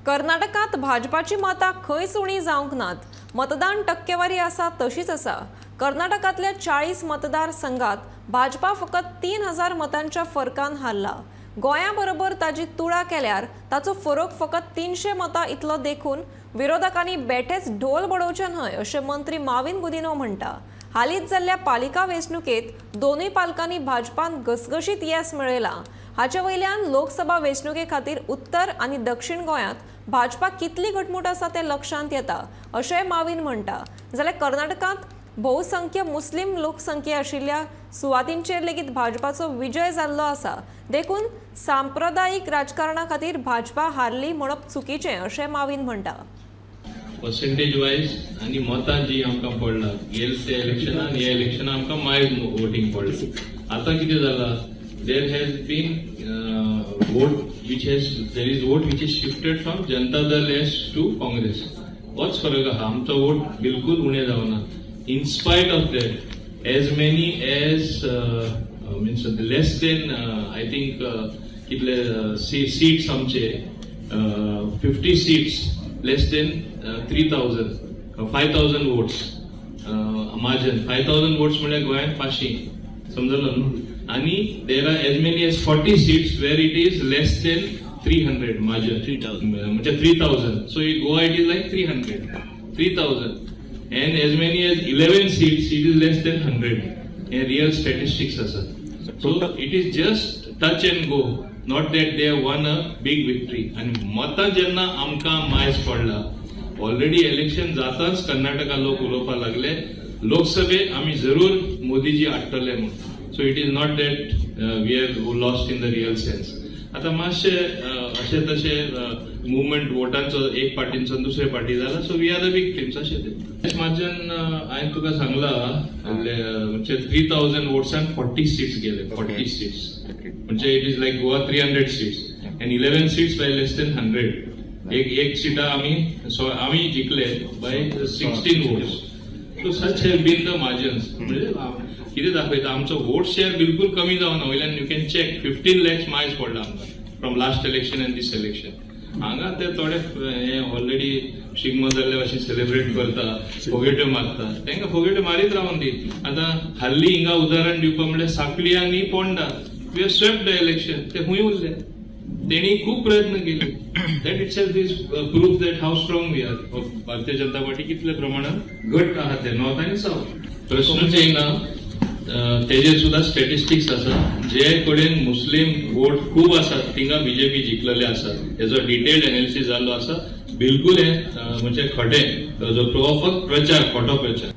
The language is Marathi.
कर्नाटकात भाजपाची मतां खंयच उणी जावंक नात। मतदान टक्केवारी आसा तशीच आसा। कर्नाटकातल्या 40 मतदारसंघात भाजपा फकत 3000 मतांच्या फरकान हारला। गोंयाबरोबर ताजी तुळा केल्यार ताचो फरक फकत 300 मतां इतलो देखून विरोधकांनी बेठेच ढोल बडोवचे न्हय अशें मंत्री माविन गुदिन्हो म्हणटा। हालींच जाल्ल्या पालिका वेंचणुकेत दोनूय पालकांनी भाजपान घसघशीत येस मेळयला। हाचे वयल्यान लोकसभा वेंचणुके खातीर उत्तर आनी दक्षिण गोंयांत भाजपा कितली घटमूट आसा ते लक्षांत येता अशें माविन म्हणटा। जाल्यार कर्नाटकांत बहुसंख्य मुस्लिम लोकसंख्या आशिल्ल्या सुवातींचेर लेगीत भाजपाचो विजय जाल्लो आसा। देखून सांप्रदायिक राजकारणा खातीर भाजपा हारली म्हणप चुकीचें अशें माविन म्हणटा। पर्सेंटेज वायज आणि मतां जी आमकां पडला गेल ते इलेक्शनान ह्या इलेक्शनान आमकां मायज वोटिंग पडलें। आता कितें जाला there has been there is vote which is shifted from Janata Dal S to Congress. What's फरक आहा आमचो वोट बिलकुल उणे जावना। In spite of that, as many as means less than I think कितले seats आमचे 50 seats less than 5000 votes margin 5000 votes म्हणजे गोंयांत 500 समजलो न्हू। आणि there are as many as 40 seats where it is less than 300 margin 3000 म्हणजे 3000 so in Goa it is like 3000 and as many as 11 seats it is less than 100 in real statistics asa so it is just touch and go not that they have won a big victory and mata jenna amka मायज पडला already election जाताच कर्नाटका लोक उलोवपा लागले लोकसभेत आम्ही जरूर मोदीजी हाडटले म्हणून so it is not that we have lost in the real sense. आता मातशे अशे तशे मुवमेंट वोटांचो एक पार्टींचो दुसरे पार्टी जाला so we are the victims अशे ते मार्जिन हांवें तुका सांगला म्हणजे 3000 वोट्सान 40 सीट्स गेले 40 सीट्स म्हणजे it is like Goa 300 seats and 11 seats by less than 100 एक सीटा आम्ही जिंकले by 16 votes so such have been the margins म्हणजे किती दाखवता आमचो वोट शेअर बिलकुल कमी जावना वयल्यान यू कॅन चेक 15 lakhs मायज पडला आमकां from last election end this election हांगा ते थोडे हे ऑलरेडी शिगमो जाल्ले अशें सेलिब्रेट करता फोगेट्यो मारता तांकां फोगेट्यो मारीत रावन दी। आता हाल्ली हिंगा उदाहरण दिवपा म्हणल्यार सांकली आनी Ponda we have swept the election ते खूंय उरले तेणी खूब प्रयत्न केले that itself is proof that how strong we are Bharatiya Janata party कितले प्रमाणात घट आहा ते नॉर्थ आनी साउथ प्रश्नच येयना तेजेर सुद्धा स्टॅटिस्टिक्स आसा जे कडेन मुस्लिम वोट खूब आसात थिंगा बीजेपी जिंकलेले आसात हेजो डिटेल्ड एनालिसीस जाल्लो आसा बिलकुल हे म्हणजे खटे जो फक्त प्रचार खोटो प्रचार